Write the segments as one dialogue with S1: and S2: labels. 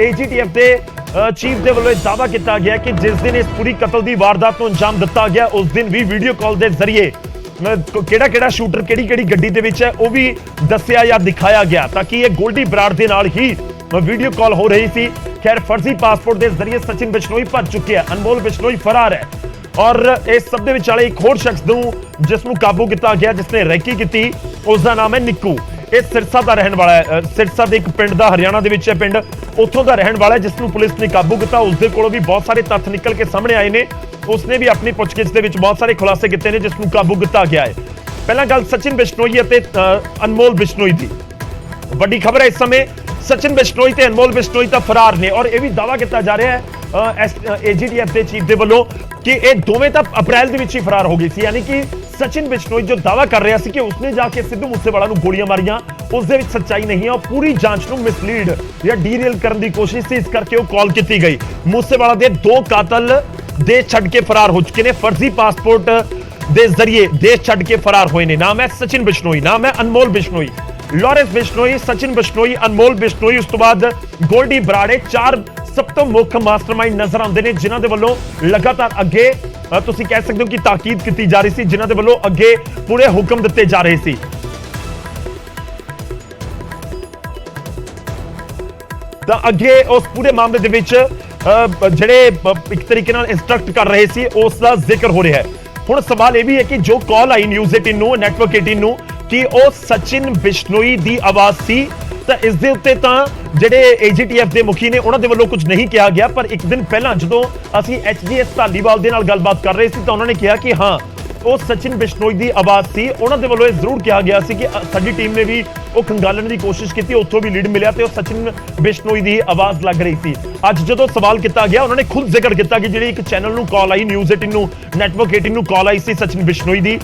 S1: AGTF ਦੇ chief ਦੇ ਵੱਲੋਂ ਦਾਅਵਾ ਕੀਤਾ ਗਿਆ ਕਿ ਜਿਸ ਦਿਨ ਇਸ ਪੂਰੀ ਕਤਲ ਦੀ ਵਾਰਦਾਤ ਨੂੰ ਅੰਜਾਮ ਦਿੱਤਾ ਗਿਆ ਉਸ ਦਿਨ ਵੀ ਵੀਡੀਓ ਕਾਲ ਦੇ ਜ਼ਰੀਏ ਕਿਹੜਾ ਸ਼ੂਟਰ ਕਿਹੜੀ ਗੱਡੀ ਦੇ ਵਿੱਚ ਹੈ ਉਹ ਵੀ ਦੱਸਿਆ ਜਾਂ ਦਿਖਾਇਆ ਗਿਆ ਤਾਂ ਕਿ ਇਹ ਗੋਲਡੀ ਬਰਾੜ ਦੇ ਨਾਲ ਹੀ ਵੀਡੀਓ ਕਾਲ ਹੋ ਰਹੀ ਸੀ। खैर फर्जी पासपोर्ट के जरिए सचिन बिश्नोई भज चुके हैं, अनमोल बिश्नोई फरार है और इस सब दे विचाले एक होर शख्स नूं जिसनूं काबू किया गया जिसने रैकी की उसका नाम है निक्कू। इस सिरसा का रहने वाला है, सिरसा के एक पिंड का हरियाणा के विच है पिंड उत्थों का रहने वाला है जिसनूं पुलिस ने काबू किया। उसके कोलों भी बहुत सारे तथ्य निकल के सामने आए ने, उसने भी अपनी पुछगिछ दे विच बहुत सारे खुलासे किए हैं जिसनूं काबू किया गया है। पहला गल सचिन बिश्नोई और अनमोल बिश्नोई की वड्डी खबर है इस समय सचिन बिश्नोई ते अनमोल बिश्नोई तो फरार ने और यह भी दावा किया जा रहा है AGTF के चीफ के वालों कि ये दोवें तो अप्रैल के ही फरार हो गई थी। यानी कि सचिन बिश्नोई जो दावा कर रहा है कि उसने जाके सिद्धू मूसेवाला नूं गोलियां मारियां उस दे विच सच्चाई नहीं है और पूरी जांच नूं मिसलीड या डीरेल करने की कोशिश थी, इस करके वो कॉल की गई। मूसेवाला दे 2 कातल देश छड्ड के फरार हो चुके हैं, फर्जी पासपोर्ट के जरिए देश छड्ड के फरार हुए हैं। नाम है सचिन बिश्नोई, नाम है अनमोल बिश्नोई, लॉरेंस बिश्नोई, सचिन बिश्नोई, अनमोल बिश्नोई। उस तो बाद गोल्डी बराड़े 4 सब तो मुख मास्टरमाइंड नजर आते हैं जिन्हों के वालों लगातार अगे तुसीं कह सकते हो कि ताकीद की जा रही थी, जिन्हों के वालों अगे पूरे हुक्म दिते जा रहे थे। तो अगे उस पूरे मामले के विच जिहड़े एक तरीके नाल इंस्ट्रक्ट कर रहे थे उसका जिक्र हो रहा है। हुण सवाल यह भी है कि जो कॉल आई न्यूज़ 18 नूं, नैटवर्क 18 नूं कि वो सचिन बिश्नोई की आवाज सी तो इस दे उत्ते तां जिहड़े AGTF के मुखी ने उन्होंने वालों कुछ नहीं कहा गया, पर एक दिन पहला जो असीं HGS धालीवाल दे नाल गलबात कर रहे थे तो उन्होंने कहा कि हाँ वो सचिन बिश्नोई की आवाज सी। उन्होंने वालों जरूर कहा गया सी कि साडी टीम ने भी वो खंगालण की कोशिश की, उत्थों भी लीड मिला तो सचिन बिश्नोई की आवाज लग रही थी। अज जो सवाल किया गया उन्होंने खुद जिक्र किया कि जी एक चैनल नूं कॉल आई न्यूज़ 18 नूं, नैटवर्क 18 नूं कॉल आई सी सचिन बिश्नोई की,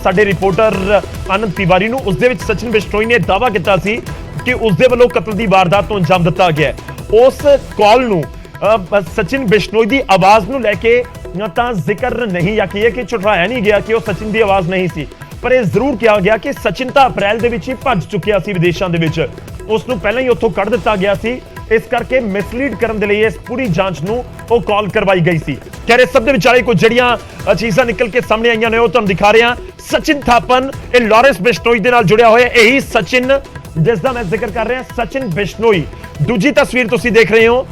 S1: साडे रिपोर्टर आनंद तिवारी नूं। उस दे विच सचिन बिश्नोई ने दावा किया सी कि उसदे वालों कतल की वारदात को अंजाम दिता गया। उस कॉल नूं सचिन बिश्नोई की आवाज नूं लैके तां जिक्र नहीं या कि झुठलाया नहीं गया कि वह सचिन की आवाज नहीं सी, पर यह जरूर कहा गया कि सचिन तो अप्रैल के ही भज चुकिया सी विदेशों के विच, उसनूं पहले ही उत्थों कढ़ दिता गया सी, इस करके मिसलीड करने के लिए इस पूरी जांच नूं वो कॉल करवाई गई सी। खैर इस सब दे विचाले कुछ जड़ियां चीज़ां निकल के सामने आईयां ने वो तुहानूं दिखा रहे हैं। सचिन थापन ये लॉरेंस बिश्नोई दे नाल जुड़िया होया यही सचिन जिसका मैं जिक्र कर रहा सचिन बिश्नोई। दूजी तस्वीर तुसीं देख रहे हो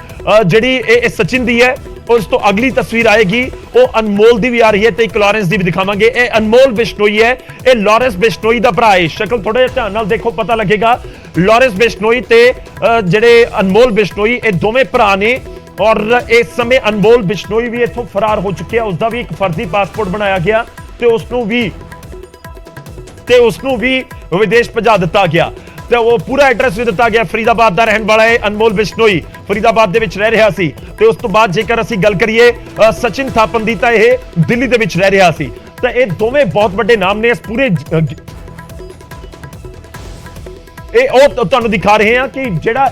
S1: जिहड़ी सचिन दी है, उस तो अगली तस्वीर आएगी वो अनमोल दी भी आ रही है तो एक लॉरेंस दी भी दिखावांगे। ये अनमोल बिश्नोई है, ये लॉरेंस बिश्नोई दा भरा है। शक्ल थोड़ा ध्यान नाल देखो पता लगेगा लॉरेंस बिश्नोई ते जिहड़े अनमोल बिश्नोई ये दोवें भरा ने और इस समय अनमोल बिश्नोई भी इत्थों फरार हो चुके हैं। उसका भी एक फर्जी पासपोर्ट बनाया गया तो उसनूं भी विदेश भजा दिता गया तो वो पूरा एड्रैस भी दिता गया। फरीदाबाद का रहने वाला है अनमोल बिश्नोई, फरीदाबाद दे विच रह रहा सी ते उस तो बाद जेकर असीं गल करिए सचिन थापन दी तां इह दिल्ली दे विच रह रहा सी। तो ये दोवें बहुत बड़े नाम ने इस पूरे तुहानूं दिखा रहे हैं कि जिहड़ा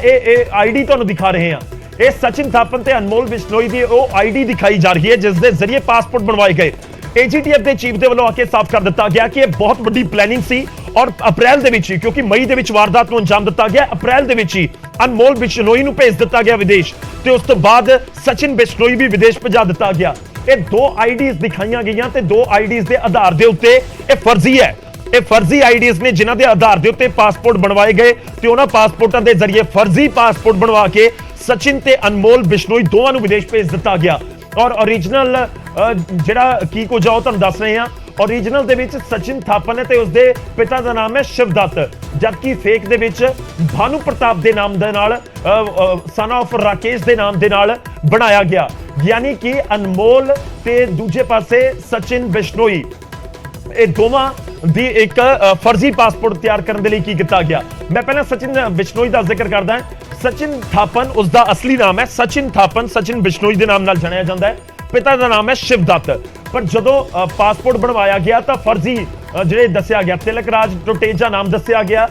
S1: आईडी तुहानूं दिखा रहे हैं ये सचिन थापन ते अनमोल बिश्नोई दी वो आईडी दिखाई जा रही है जिस दे जरिए पासपोर्ट बनवाए गए। AGTF के चीफ के वालों आके साफ कर दिता गया कि यह बहुत बड़ी प्लैनिंग सी और अप्रैल दे विच ही, क्योंकि मई दे विच वारदात को अंजाम दिता गया, अप्रैल दे विच ही अनमोल बिश्नोई नूं भेज दिता गया विदेश ते उस तो बाद सचिन बिश्नोई भी विदेश भजा दिता गया। ये 2 आईडीज दिखाईयां गईयां ते 2 आईडीज के आधार के उत्ते ये फर्जी है, ये फर्जी आईडीज ने जिन्हां दे आधार के उत्ते पासपोर्ट बनवाए गए ते उन्हां पासपोर्टां दे जरिए फर्जी पासपोर्ट बनवा के सचिन ते अनमोल बिश्नोई दोवां नूं विदेश भेज दिता गया। और ओरिजिनल जिहड़ा की कुछ आ तुहानूं दस रहे हैं, ओरिजिनल दे विच सचिन थापन है ते उसदे पिता दा नाम है शिवदत्त, जबकि फेक दे विच भानु प्रताप दे नाम दे नाल सन ऑफ राकेश दे नाम दे नाल बनाया गया। यानी कि अनमोल ते दूजे पासे सचिन बिश्नोई ये दोवां दी एक फर्जी पासपोर्ट तैयार करने के लिए की किया गया। मैं पहले सचिन बिश्नोई का जिक्र करदा हां। सचिन थापन उसका असली नाम है सचिन थापन, सचिन बिश्नोई के नाम नाल जानिया जाता है, पिता का नाम है शिवदत्त। पर जदों पासपोर्ट बनवाया गया तो फर्जी जिहड़े दस्सिया गया तिलक राज टुटेजा नाम दस्सिया गया,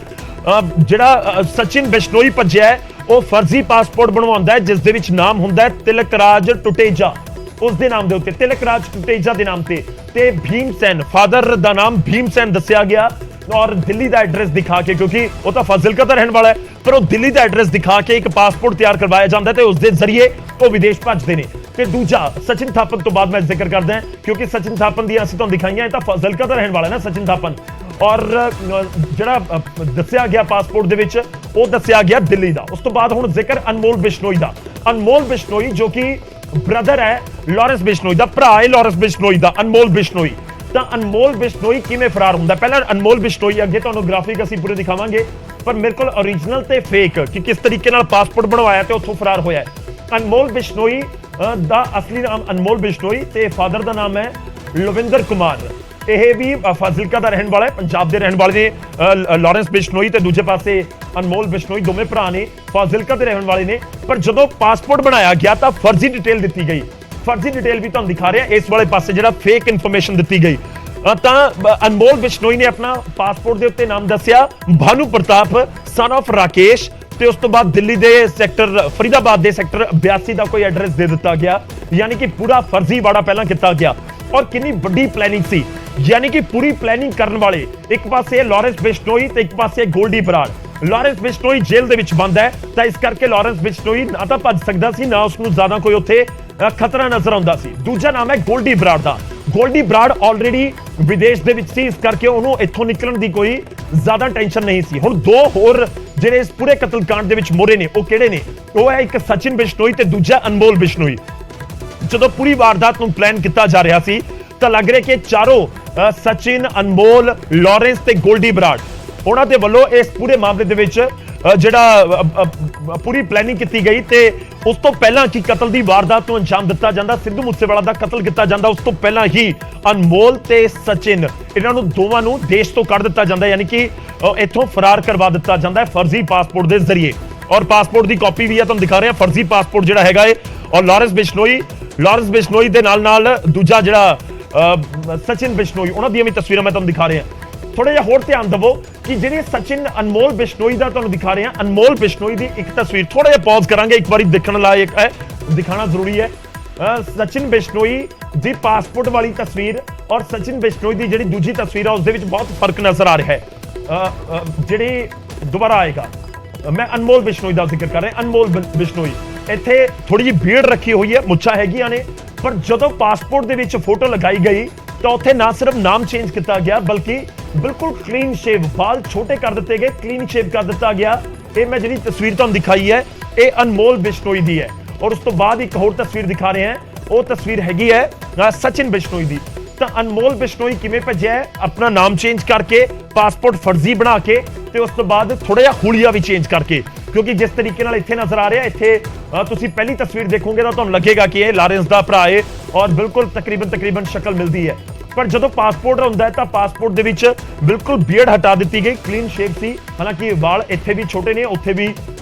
S1: जिहड़ा सचिन बिश्नोई भज्जिया है वो फर्जी पासपोर्ट बनवाउंदा है जिस दे विच नाम हुंदा है तिलक राज टुटेजा, उसके नाम के उत्ते तिलक राज टुटेजा के नाम से भीम सैन फादर का नाम भीम सैन दस्सिया गया, और दिल्ली का एड्रैस दिखा के, क्योंकि वो तो फाजिलका का रहने वाला है, पर वो दिल्ली का एड्रैस दिखा के एक पासपोर्ट तैयार करवाया जाता है तो उसके जरिए वो विदेश भजते हैं। ਤੇ ਦੂਜਾ सचिन थापन तो बाद मैं जिक्र करदा हां, क्योंकि सचिन थापन दी ਅਸੀਂ ਤੁਹਾਨੂੰ ਦਿਖਾਈਆਂ ਇਹ ਤਾਂ ਫਾਜ਼ਿਲਕਾ ਦਾ ਰਹਿਣ ਵਾਲਾ ਹੈ ਨਾ सचिन थापन, और ਜਿਹੜਾ ਦੱਸਿਆ ਗਿਆ ਪਾਸਪੋਰਟ ਦੇ ਵਿੱਚ ਉਹ ਦੱਸਿਆ ਗਿਆ ਦਿੱਲੀ ਦਾ। ਉਸ ਤੋਂ ਬਾਅਦ ਹੁਣ ਜ਼ਿਕਰ ਅਨਮੋਲ ਬਿਸ਼ਨੋਈ ਦਾ। ਅਨਮੋਲ ਬਿਸ਼ਨੋਈ ਜੋ ਕਿ ਬ੍ਰਦਰ ਹੈ ਲਾਰੈਂਸ ਬਿਸ਼ਨੋਈ ਦਾ, ਭਰਾ ਹੈ ਲਾਰੈਂਸ ਬਿਸ਼ਨੋਈ ਦਾ, ਅਨਮੋਲ ਬਿਸ਼ਨੋਈ। ਤਾਂ ਅਨਮੋਲ ਬਿਸ਼ਨੋਈ ਕਿਵੇਂ ਫਰਾਰ ਹੁੰਦਾ? ਪਹਿਲਾਂ ਅਨਮੋਲ ਬਿਸ਼ਨੋਈ, ਅੱਗੇ ਤੁਹਾਨੂੰ ਗ੍ਰਾਫਿਕ ਅਸੀਂ ਪੂਰੇ ਦਿਖਾਵਾਂਗੇ, ਪਰ ਮੇਰੇ ਕੋਲ ओरिजिनल ਤੇ ਫੇਕ ਕਿ ਕਿਸ ਤਰੀਕੇ ਨਾਲ ਪਾਸਪੋਰਟ ਬਣਵਾਇਆ ਤੇ ਉੱਥੋਂ ਫਰਾਰ ਹੋਇਆ ਹੈ। ਅਨਮੋਲ ਬਿਸ਼ਨੋਈ ਦਾ ਅਸਲੀ ਨਾਮ ਅਨਮੋਲ ਬਿਸ਼ਨੋਈ ਤੇ ਫਾਦਰ ਦਾ ਨਾਮ ਹੈ ਲਵਿੰਦਰ ਕੁਮਾਰ। ਇਹ ਵੀ ਫਾਜ਼ਿਲਕਾ ਦਾ ਰਹਿਣ ਵਾਲਾ ਹੈ, ਪੰਜਾਬ ਦੇ ਰਹਿਣ ਵਾਲੇ ਨੇ ਲਾਰੈਂਸ ਬਿਸ਼ਨੋਈ ਤੇ ਦੂਜੇ ਪਾਸੇ ਅਨਮੋਲ ਬਿਸ਼ਨੋਈ, ਦੋਵੇਂ ਭਰਾ ਨੇ, ਫਾਜ਼ਿਲਕਾ ਦੇ ਰਹਿਣ ਵਾਲੇ ਨੇ। ਪਰ ਜਦੋਂ ਪਾਸਪੋਰਟ ਬਣਾਇਆ ਗਿਆ ਤਾਂ ਫਰਜ਼ੀ ਡਿਟੇਲ ਦਿੱਤੀ ਗਈ। ਫਰਜ਼ੀ ਡਿਟੇਲ ਵੀ ਤੁਹਾਨੂੰ ਦਿਖਾ ਰਿਹਾ ਇਸ ਵਾਲੇ ਪਾਸੇ, ਜਿਹੜਾ ਫੇਕ ਇਨਫੋਰਮੇਸ਼ਨ ਦਿੱਤੀ ਗਈ। ਤਾਂ ਅਨਮੋਲ ਬਿਸ਼ਨੋਈ ਨੇ ਆਪਣਾ ਪਾਸਪੋਰਟ ਦੇ ਉੱਤੇ ਨਾਮ ਦੱਸਿਆ ਭਾਨੂ ਪ੍ਰਤਾਪ ਸਨ ਆਫ ਰਾਕੇਸ਼, ਤੇ ਉਸ ਤੋਂ ਬਾਅਦ ਦਿੱਲੀ ਦੇ ਸੈਕਟਰ ਫਰੀਦਾਬਾਦ ਦੇ ਸੈਕਟਰ 82 ਦਾ ਕੋਈ ਐਡਰੈਸ ਦੇ ਦਿੱਤਾ ਗਿਆ। ਯਾਨੀ ਕਿ ਪੂਰਾ ਫਰਜ਼ੀਵਾੜਾ ਪਹਿਲਾਂ ਕੀਤਾ ਗਿਆ। ਔਰ ਕਿੰਨੀ ਵੱਡੀ ਪਲੈਨਿੰਗ ਸੀ, ਯਾਨੀ ਕਿ ਪੂਰੀ ਪਲੈਨਿੰਗ ਕਰਨ ਵਾਲੇ ਇੱਕ ਪਾਸੇ ਲਾਰੈਂਸ ਬਿਸ਼ਨੋਈ ਤੇ ਇੱਕ ਪਾਸੇ ਗੋਲਡੀ ਬਰਾੜ। ਲਾਰੈਂਸ ਬਿਸ਼ਨੋਈ ਜੇਲ੍ਹ ਦੇ ਵਿੱਚ ਬੰਦ ਹੈ ਤਾਂ ਇਸ ਕਰਕੇ ਲਾਰੈਂਸ ਬਿਸ਼ਨੋਈ ਨਾ ਤਾਂ ਭੱਜ ਸਕਦਾ ਸੀ, ਨਾ ਉਸਨੂੰ ਜ਼ਿਆਦਾ ਕੋਈ ਉੱਥੇ ਖਤਰਾ ਨਜ਼ਰ ਆਉਂਦਾ ਸੀ। ਦੂਜਾ ਨਾਮ ਹੈ ਗੋਲਡੀ ਬਰਾੜ ਦਾ। ਗੋਲਡੀ ਬਰਾੜ ਆਲਰੇਡੀ ਵਿਦੇਸ਼ ਦੇ ਵਿੱਚ ਸੀ, ਇਸ ਕਰਕੇ ਉਹਨੂੰ ਇੱਥੋਂ ਨਿਕਲਣ ਦੀ ਕੋਈ ਜ਼ਿਆਦਾ ਟੈਨਸ਼ਨ ਨਹੀਂ ਸੀ। ਹੁਣ ਦੋ ਹੋਰ ਜਿਹੜੇ ਇਸ ਪੂਰੇ ਕਤਲकांड ਦੇ ਵਿੱਚ ਮੋਰੇ ਨੇ ਉਹ ਕਿਹੜੇ ਨੇ? ਉਹ ਹੈ ਇੱਕ ਸਚਿਨ ਬਿਸ਼ਨੋਈ ਤੇ ਦੂਜਾ ਅਨਮੋਲ ਬਿਸ਼ਨੋਈ। ਜਦੋਂ ਪੂਰੀ ਵਾਰਦਾਤ ਨੂੰ ਪਲਾਨ ਕੀਤਾ ਜਾ ਰਿਹਾ ਸੀ ਤਾਂ ਲੱਗ ਰਿਹਾ ਕਿ ਚਾਰੋਂ ਸਚਿਨ, ਅਨਮੋਲ, ਲਾਰੈਂਸ ਤੇ ਗੋਲਡੀ ਬਰਾੜ, ਉਹਨਾਂ ਦੇ ਵੱਲੋਂ ਇਸ ਪੂਰੇ ਮਾਮਲੇ ਦੇ ਵਿੱਚ ਜਿਹੜਾ ਪੂਰੀ ਪਲੈਨਿੰਗ ਕੀਤੀ ਗਈ। ਤੇ ਉਸ ਤੋਂ ਪਹਿਲਾਂ ਕਿ ਕਤਲ ਦੀ ਵਾਰਦਾਤ ਨੂੰ ਅੰਜਾਮ ਦਿੱਤਾ ਜਾਂਦਾ, ਸਿੱਧੂ ਮੂਸੇਵਾਲਾ ਦਾ ਕਤਲ ਕੀਤਾ ਜਾਂਦਾ, ਉਸ ਤੋਂ ਪਹਿਲਾਂ ਹੀ ਅਨਮੋਲ ਤੇ ਸਚਿਨ, ਇਹਨਾਂ ਨੂੰ ਦੋਵਾਂ ਨੂੰ ਦੇਸ਼ ਤੋਂ ਕੱਢ ਦਿੱਤਾ ਜਾਂਦਾ, ਯਾਨੀ ਕਿ ਇੱਥੋਂ ਫਰਾਰ ਕਰਵਾ ਦਿੱਤਾ ਜਾਂਦਾ ਹੈ ਫਰਜ਼ੀ ਪਾਸਪੋਰਟ ਦੇ ਜ਼ਰੀਏ। ਔਰ ਪਾਸਪੋਰਟ ਦੀ ਕਾਪੀ ਵੀ ਆ ਤੁਹਾਨੂੰ ਦਿਖਾ ਰਿਹਾ, ਫਰਜ਼ੀ ਪਾਸਪੋਰਟ ਜਿਹੜਾ ਹੈਗਾ ਏ। ਔਰ ਲਾਰੈਂਸ ਬਿਸ਼ਨੋਈ ਦੇ ਨਾਲ ਦੂਜਾ ਜਿਹੜਾ ਸਚਿਨ ਬਿਸ਼ਨੋਈ, ਉਹਨਾਂ ਦੀਆਂ ਵੀ ਤਸਵੀਰਾਂ ਮੈਂ ਤੁਹਾਨੂੰ ਦਿਖਾ ਰਿਹਾ। ਥੋੜਾ ਜਿਹਾ ਹੋਰ ਧਿਆਨ ਦਿਵੋ ਕਿ ਜਿਹੜੀ ਸਚਿਨ ਅਨਮੋਲ ਬਿਸ਼ਨੋਈ ਦਾ ਤੁਹਾਨੂੰ ਦਿਖਾ ਰਹੇ ਹਾਂ, ਅਨਮੋਲ ਬਿਸ਼ਨੋਈ ਦੀ ਇੱਕ ਤਸਵੀਰ ਥੋੜਾ ਜਿਹਾ ਪੌਜ਼ ਕਰਾਂਗੇ, ਇੱਕ ਵਾਰੀ ਦੇਖਣ ਲਾਇਕ ਹੈ, ਦਿਖਾਣਾ ਜ਼ਰੂਰੀ ਹੈ। ਸਚਿਨ ਬਿਸ਼ਨੋਈ ਦੀ ਪਾਸਪੋਰਟ ਵਾਲੀ ਤਸਵੀਰ ਔਰ ਸਚਿਨ ਬਿਸ਼ਨੋਈ ਦੀ ਜਿਹੜੀ ਦੂਜੀ ਤਸਵੀਰ ਹੈ ਉਸ ਦੇ ਵਿੱਚ ਬਹੁਤ ਫਰਕ ਨਜ਼ਰ ਆ ਰਿਹਾ ਹੈ। ਜਿਹੜੀ ਦੁਬਾਰਾ ਆਏਗਾ, ਮੈਂ ਅਨਮੋਲ ਬਿਸ਼ਨੋਈ ਦਾ ਜ਼ਿਕਰ ਕਰ ਰਿਹਾ। ਅਨਮੋਲ ਬਿਸ਼ਨੋਈ ਇੱਥੇ ਥੋੜੀ ਜਿਹੀ ਭੀੜ ਰੱਖੀ ਹੋਈ ਹੈ, ਮੁੱਛਾਂ ਹੈਗੀਆਂ ਨੇ, ਪਰ ਜਦੋਂ ਪਾਸਪੋਰਟ ਦੇ ਵਿੱਚ ਫੋਟੋ ਲਗਾਈ ਗਈ ਤਾਂ ਉੱਥੇ ਨਾ ਸਿਰਫ ਨਾਮ ਚੇਂਜ ਕੀਤਾ ਗਿਆ ਬਲਕਿ ਬਿਲਕੁਲ ਕਲੀਨ ਸ਼ੇਵ, ਵਾਲ ਛੋਟੇ ਕਰ ਦਿੱਤੇ ਗਏ, ਕਲੀਨ ਸ਼ੇਵ ਕਰ ਦਿੱਤਾ ਗਿਆ। ਇਹ ਮੈਂ ਜਿਹੜੀ ਤਸਵੀਰ ਤੁਹਾਨੂੰ ਦਿਖਾਈ ਹੈ ਇਹ ਅਨਮੋਲ ਬਿਸ਼ਨੋਈ ਦੀ ਹੈ। ਔਰ ਉਸ ਤੋਂ ਬਾਅਦ ਇੱਕ ਹੋਰ ਤਸਵੀਰ ਦਿਖਾ ਰਹੇ ਹਾਂ, ਉਹ ਤਸਵੀਰ ਹੈਗੀ ਹੈ ਸਚਿਨ ਬਿਸ਼ਨੋਈ ਦੀ। ਤਾਂ ਅਨਮੋਲ ਬਿਸ਼ਨੋਈ ਕਿਵੇਂ ਭੱਜਿਆ ਹੈ? ਆਪਣਾ ਨਾਮ ਚੇਂਜ ਕਰਕੇ, ਪਾਸਪੋਰਟ ਫਰਜ਼ੀ ਬਣਾ ਕੇ, ਤੇ ਉਸ ਤੋਂ ਬਾਅਦ ਥੋੜਾ ਜਿਹਾ ਹੁਲੀਆ ਵੀ ਚੇਂਜ ਕਰਕੇ, ਕਿਉਂਕਿ ਜਿਸ ਤਰੀਕੇ ਨਾਲ ਇੱਥੇ ਨਜ਼ਰ ਆ ਰਿਹਾ, ਇੱਥੇ ਤੁਸੀਂ ਪਹਿਲੀ ਤਸਵੀਰ ਦੇਖੋਗੇ ਤਾਂ ਤੁਹਾਨੂੰ ਲੱਗੇਗਾ ਕਿ ਇਹ ਲਾਰੈਂਸ ਦਾ ਭਰਾ ਹੈ ਔਰ ਬਿਲਕੁਲ ਤਕਰੀਬਨ ਸ਼ਕਲ ਮਿਲਦੀ ਹੈ। ਪਰ ਜਦੋਂ ਪਾਸਪੋਰਟ ਹੁੰਦਾ ਹੈ ਤਾਂ ਪਾਸਪੋਰਟ ਦੇ ਵਿੱਚ ਬਿਲਕੁਲ ਬੀਅਰਡ ਹਟਾ ਦਿੱਤੀ ਗਈ, ਕਲੀਨ ਸ਼ੇਵ ਸੀ। ਹਾਲਾਂਕਿ ਵਾਲ ਇੱਥੇ ਵੀ ਛੋਟੇ ਨੇ, ਉੱਥੇ ਵੀ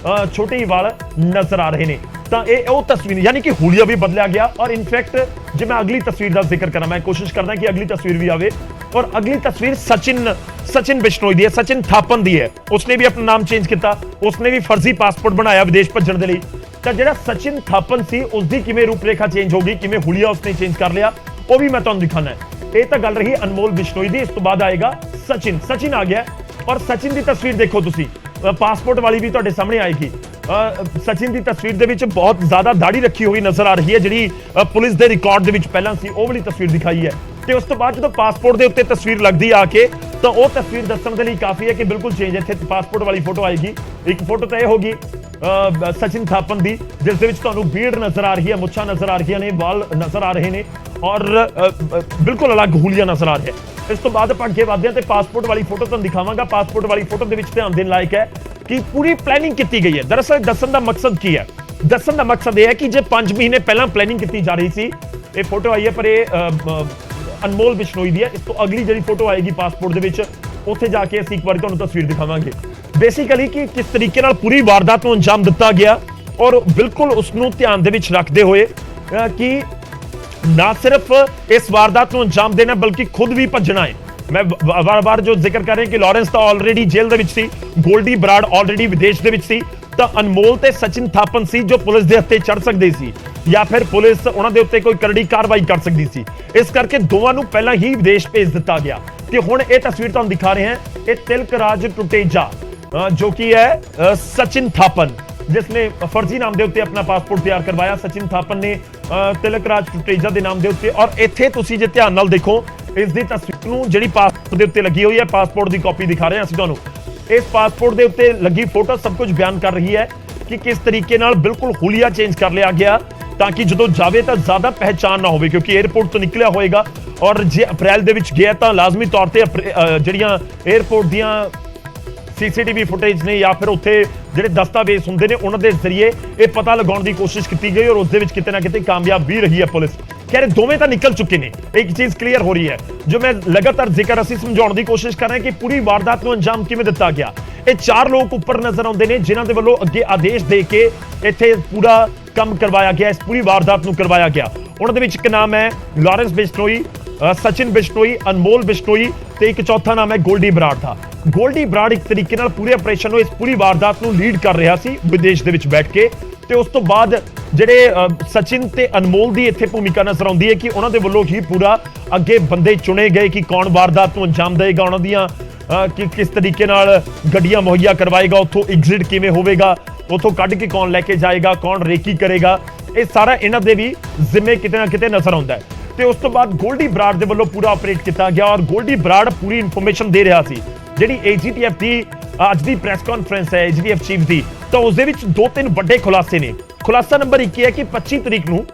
S1: ਛੋਟੇ ਹੀ ਵਾਲ ਨਜ਼ਰ ਆ ਰਹੇ ਨੇ। ਤਾਂ ਇਹ ਉਹ ਤਸਵੀਰ, ਯਾਨੀ ਕਿ ਹੁਲੀਆ ਵੀ ਬਦਲਿਆ ਗਿਆ। ਔਰ ਇਨਫੈਕਟ ਜੇ ਮੈਂ ਅਗਲੀ ਤਸਵੀਰ ਦਾ ਜ਼ਿਕਰ ਕਰਾਂ, ਮੈਂ ਕੋਸ਼ਿਸ਼ ਕਰਦਾ ਕਿ ਅਗਲੀ ਤਸਵੀਰ ਵੀ ਆਵੇ। ਔਰ ਅਗਲੀ ਤਸਵੀਰ ਸਚਿਨ ਬਿਸ਼ਨੋਈ ਦੀ ਹੈ, ਸਚਿਨ ਥਾਪਨ ਦੀ ਹੈ। ਉਸਨੇ ਵੀ ਆਪਣਾ ਨਾਮ ਚੇਂਜ ਕੀਤਾ, ਉਸਨੇ ਵੀ ਫਰਜ਼ੀ ਪਾਸਪੋਰਟ ਬਣਾਇਆ ਵਿਦੇਸ਼ ਭੱਜਣ ਦੇ ਲਈ। ਤਾਂ ਜਿਹੜਾ ਸਚਿਨ ਥਾਪਨ ਸੀ ਉਸਦੀ ਕਿਵੇਂ ਰੂਪਰੇਖਾ ਚੇਂਜ ਹੋ ਗਈ, ਕਿਵੇਂ ਹੁਲੀਆ ਉਸਨੇ ਚੇਂਜ ਕਰ ਲਿਆ, ਉਹ ਵੀ ਮੈਂ ਤੁਹਾਨੂੰ ਦਿਖਾਣਾ ਹੈ। ਇਹ ਤਾਂ ਗੱਲ ਰਹੀ ਅਨਮੋਲ ਬਿਸ਼ਨੋਈ ਦੀ। ਇਸ ਤੋਂ ਬਾਅਦ ਆਏਗਾ ਸਚਿਨ ਆ ਗਿਆ। ਔਰ ਸਚਿਨ ਦੀ ਤਸਵੀਰ ਦੇਖੋ ਤੁਸੀਂ, ਪਾਸਪੋਰਟ ਵਾਲੀ ਵੀ ਤੁਹਾਡੇ ਸਾਹਮਣੇ ਆਏਗੀ। ਸਚਿਨ ਦੀ ਤਸਵੀਰ ਦੇ ਵਿੱਚ ਬਹੁਤ ਜ਼ਿਆਦਾ ਦਾੜੀ ਰੱਖੀ ਹੋਈ ਨਜ਼ਰ ਆ ਰਹੀ ਹੈ, ਜਿਹੜੀ ਪੁਲਿਸ ਦੇ ਰਿਕਾਰਡ ਦੇ ਵਿੱਚ ਪਹਿਲਾਂ ਸੀ, ਉਹ ਵਾਲੀ ਤਸਵੀਰ ਦਿਖਾਈ ਹੈ। ਤੇ ਉਸ ਤੋਂ ਬਾਅਦ ਜਦੋਂ ਪਾਸਪੋਰਟ ਦੇ ਉੱਤੇ ਤਸਵੀਰ ਲੱਗਦੀ ਆ ਕੇ ਤਾਂ ਉਹ ਤਸਵੀਰ ਦੱਸਣ ਦੇ ਲਈ ਕਾਫੀ ਹੈ ਕਿ ਬਿਲਕੁਲ ਚੇਂਜ। ਇੱਥੇ ਪਾਸਪੋਰਟ ਵਾਲੀ ਫੋਟੋ ਆਏਗੀ, ਇੱਕ ਫੋਟੋ ਤਾਂ ਇਹ ਹੋਗੀ ਸਚਿਨ ਥਾਪਨ ਦੀ, ਜਿਸ ਦੇ ਵਿੱਚ ਤੁਹਾਨੂੰ ਬੀਅਰਡ ਨਜ਼ਰ ਆ ਰਹੀ ਹੈ, ਮੁੱਛਾਂ ਨਜ਼ਰ ਆ ਰਹੀਆਂ ਨੇ, ਵਾਲ ਨਜ਼ਰ ਆ ਰਹੇ ਨੇ ਔਰ ਬਿਲਕੁਲ ਅਲੱਗ ਹੁਲੀਆ ਨਜ਼ਰ ਆ ਰਿਹਾ ਹੈ। ਇਸ ਤੋਂ ਬਾਅਦ ਆਪਾਂ ਅੱਗੇ ਵਧਦੇ ਹਾਂ ਤੇ ਪਾਸਪੋਰਟ ਵਾਲੀ ਫੋਟੋ ਤੁਹਾਨੂੰ ਦਿਖਾਵਾਂਗਾ। ਪਾਸਪੋਰਟ ਵਾਲੀ ਫੋਟੋ ਦੇ ਵਿੱਚ ਧਿਆਨ ਦੇਣ ਲਾਇਕ ਹੈ ਕਿ ਪੂਰੀ ਪਲੈਨਿੰਗ ਕੀਤੀ ਗਈ ਹੈ। ਦਰਅਸਲ ਦੱਸਣ ਦਾ ਮਕਸਦ ਕੀ ਹੈ? ਦੱਸਣ ਦਾ ਮਕਸਦ ਇਹ ਹੈ ਕਿ ਜੇ 5 ਮਹੀਨੇ ਪਹਿਲਾਂ ਪਲੈਨਿੰਗ ਕੀਤੀ ਜਾ ਰਹੀ ਸੀ, ਇਹ ਫੋਟੋ ਆਈ ਹੈ ਪਰ ਇਹ ਅਨਮੋਲ ਬਿਸ਼ਨੋਈ ਦੀ ਹੈ। ਇਸ ਤੋਂ ਅਗਲੀ ਜਿਹੜੀ ਫੋਟੋ ਆਏਗੀ ਪਾਸਪੋਰਟ ਦੇ ਵਿੱਚ, ਉੱਥੇ ਜਾ ਕੇ ਅਸੀਂ ਇੱਕ ਵਾਰੀ ਤੁਹਾਨੂੰ ਤਸਵੀਰ ਦਿਖਾਵਾਂਗੇ। ਬੇਸਿਕਲੀ ਕਿ ਕਿਸ ਤਰੀਕੇ ਨਾਲ ਪੂਰੀ ਵਾਰਦਾਤ ਨੂੰ ਅੰਜਾਮ ਦਿੱਤਾ ਗਿਆ ਔਰ ਬਿਲਕੁਲ ਉਸ ਨੂੰ ਧਿਆਨ ਦੇ ਵਿੱਚ ਰੱਖਦੇ ਹੋਏ ਕਿ ਨਾ ਸਿਰਫ ਇਸ ਵਾਰਦਾਤ ਨੂੰ ਅੰਜਾਮ ਦੇਣਾ ਬਲਕਿ ਖੁਦ ਵੀ ਭੱਜਣਾ ਹੈ। ਮੈਂ ਵਾਰ-ਵਾਰ ਜੋ ਜ਼ਿਕਰ ਕਰ ਰਿਹਾ ਕਿ ਲਾਰੈਂਸ ਤਾਂ ਆਲਰੇਡੀ ਜੇਲ੍ਹ ਦੇ ਵਿੱਚ ਸੀ, ਗੋਲਡੀ ਬਰਾੜ ਆਲਰੇਡੀ ਵਿਦੇਸ਼ ਦੇ ਵਿੱਚ ਸੀ, ਤਾਂ ਅਨਮੋਲ ਤੇ ਸਚਿਨ ਥਾਪਨ ਸੀ ਜੋ ਪੁਲਿਸ ਦੇ ਹੱਥੇ ਚੜ ਸਕਦੇ ਸੀ ਜਾਂ ਫਿਰ ਪੁਲਿਸ ਉਹਨਾਂ ਦੇ ਉੱਤੇ ਕੋਈ ਕਰੜੀ ਕਾਰਵਾਈ ਕਰ ਸਕਦੀ ਸੀ। ਇਸ ਕਰਕੇ ਦੋਵਾਂ ਨੂੰ ਪਹਿਲਾਂ ਹੀ ਵਿਦੇਸ਼ ਭੇਜ ਦਿੱਤਾ ਗਿਆ। ਤੇ ਹੁਣ ਇਹ ਤਸਵੀਰ ਤੁਹਾਨੂੰ ਦਿਖਾ ਰਹੇ ਹਾਂ, ਇਹ ਤਿਲਕ ਰਾਜ ਟੁਟੇਜਾ ਜੋ ਕਿ ਹੈ ਸਚਿਨ ਥਾਪਨ, जिसने फर्जी नाम के उत्ते अपना पासपोर्ट तैयार करवाया। सचिन थापन ने तिलक राज टुटेजा के नाम के उत्ते, और इत्थे तुसीं जे ध्यान नाल देखो इस दी तस्वीर नूं जिहड़ी पासपोर्ट के उत्ते लगी हुई है, पासपोर्ट की कॉपी दिखा रहे हैं असीं तुहानूं। इस पासपोर्ट के उत्ते लगी फोटो सब कुछ बयान कर रही है कि किस तरीके नाल बिल्कुल हुलिया चेंज कर लिया गया ताकि जदों जावे तां ज़्यादा पहचान ना होवे, क्योंकि एयरपोर्ट तो निकलिया होएगा और जे अप्रैल दे विच गया तां लाजमी तौर ते जिहड़ियां एयरपोर्ट दियां सीसीटीवी फुटेज ने या फिर उत्थे ਜਿਹੜੇ दस्तावेज ਹੁੰਦੇ ਨੇ ਉਹਨਾਂ ਦੇ ਜ਼ਰੀਏ ਇਹ ਪਤਾ ਲਗਾਉਣ ਦੀ ਕੋਸ਼ਿਸ਼ ਕੀਤੀ ਗਈ, ਔਰ ਉਸ ਦੇ ਵਿੱਚ ਕਿਤੇ ਨਾ ਕਿਤੇ ਕਾਮਯਾਬ ਵੀ ਰਹੀ ਹੈ ਪੁਲਿਸ। ਕਹਿ ਰਹੇ ਦੋਵੇਂ ਤਾਂ ਨਿਕਲ ਚੁੱਕੇ ਨੇ। ਇੱਕ ਚੀਜ਼ ਕਲੀਅਰ ਹੋ ਰਹੀ ਹੈ ਜੋ ਮੈਂ ਲਗਾਤਾਰ ਜ਼ਿਕਰ ਅਸੀਂ ਸਮਝਾਉਣ ਦੀ ਕੋਸ਼ਿਸ਼ ਕਰ ਰਹੇ ਕਿ ਪੂਰੀ ਵਾਰਦਾਤ ਨੂੰ ਅੰਜਾਮ ਕਿਵੇਂ ਦਿੱਤਾ ਗਿਆ। ਇਹ ਚਾਰ ਲੋਕ ਉੱਪਰ ਨਜ਼ਰ ਆਉਂਦੇ ਨੇ ਜਿਨ੍ਹਾਂ ਦੇ ਵੱਲੋਂ ਅੱਗੇ ਆਦੇਸ਼ ਦੇ ਕੇ ਇੱਥੇ ਪੂਰਾ ਕੰਮ ਕਰਵਾਇਆ ਗਿਆ, ਇਸ ਪੂਰੀ ਵਾਰਦਾਤ ਨੂੰ ਕਰਵਾਇਆ ਗਿਆ। ਉਹਨਾਂ ਦੇ ਵਿੱਚ ਇੱਕ ਨਾਮ ਹੈ ਲਾਰੈਂਸ ਬਿਸ਼ਨੋਈ, सचिन बिश्नोई, अनमोल बिश्नोई ਤੇ ਇੱਕ ਚੌਥਾ ਨਾਮ ਹੈ ਗੋਲਡੀ ਬਰਾੜ ਦਾ। ਗੋਲਡੀ ਬਰਾੜ ਇੱਕ ਤਰੀਕੇ ਨਾਲ ਪੂਰੇ ਆਪਰੇਸ਼ਨ ਨੂੰ, ਇਸ ਪੂਰੀ ਵਾਰਦਾਤ ਨੂੰ ਲੀਡ ਕਰ ਰਿਹਾ ਸੀ ਵਿਦੇਸ਼ ਦੇ ਵਿੱਚ ਬੈਠ ਕੇ, ਤੇ ਉਸ ਤੋਂ ਬਾਅਦ ਜਿਹੜੇ ਸਚਿਨ ਤੇ ਅਨਮੋਲ ਦੀ ਇੱਥੇ ਭੂਮਿਕਾ ਨਜ਼ਰ ਆਉਂਦੀ ਹੈ ਕਿ ਉਹਨਾਂ ਦੇ ਵੱਲੋਂ ਹੀ ਪੂਰਾ ਅੱਗੇ ਬੰਦੇ ਚੁਣੇ ਗਏ ਕਿ ਕੌਣ ਵਾਰਦਾਤ ਨੂੰ ਅੰਜਾਮ ਦੇਗਾ, ਉਹਨਾਂ ਦੀਆਂ ਕਿ ਕਿਸ ਤਰੀਕੇ ਨਾਲ ਗੱਡੀਆਂ ਮੁਹੱਈਆ ਕਰਵਾਏਗਾ, ਉੱਥੋਂ ਐਗਜ਼ਿਟ ਕਿਵੇਂ ਹੋਵੇਗਾ, ਉੱਥੋਂ ਕੱਢ ਕੇ ਕੌਣ ਲੈ ਕੇ ਜਾਏਗਾ, ਕੌਣ ਰੇਕੀ ਕਰੇਗਾ, ਇਹ ਸਾਰਾ ਇਹਨਾਂ ਦੇ ਵੀ ਜ਼ਿੰਮੇ ਕਿਤੇ ਨਾ ਕਿਤੇ ਨਜ਼ਰ ਆਉਂਦਾ ਹੈ। ਤੇ ਉਸ ਤੋਂ ਬਾਅਦ ਗੋਲਡੀ ਬਰਾੜ ਦੇ ਵੱਲੋਂ ਪੂਰਾ ਆਪਰੇਟ ਕੀਤਾ ਗਿਆ, ਔਰ ਗੋਲਡੀ ਬਰਾੜ ਪੂਰੀ ਇਨਫੋਰਮੇਸ਼ਨ ਦੇ ਰਿਹਾ ਸੀ। ਜਿਹੜੀ AGTF ਦੀ ਅੱਜ ਦੀ ਪ੍ਰੈਸ ਕਾਨਫਰੰਸ ਹੈ AGTF ਚੀਫ ਦੀ, ਤਾਂ ਉਸ ਦੇ ਵਿੱਚ ਦੋ ਤਿੰਨ ਵੱਡੇ ਖੁਲਾਸੇ ਨੇ। ਖੁਲਾਸਾ ਨੰਬਰ 1 ਹੈ ਕਿ 25 ਤਰੀਕ ਨੂੰ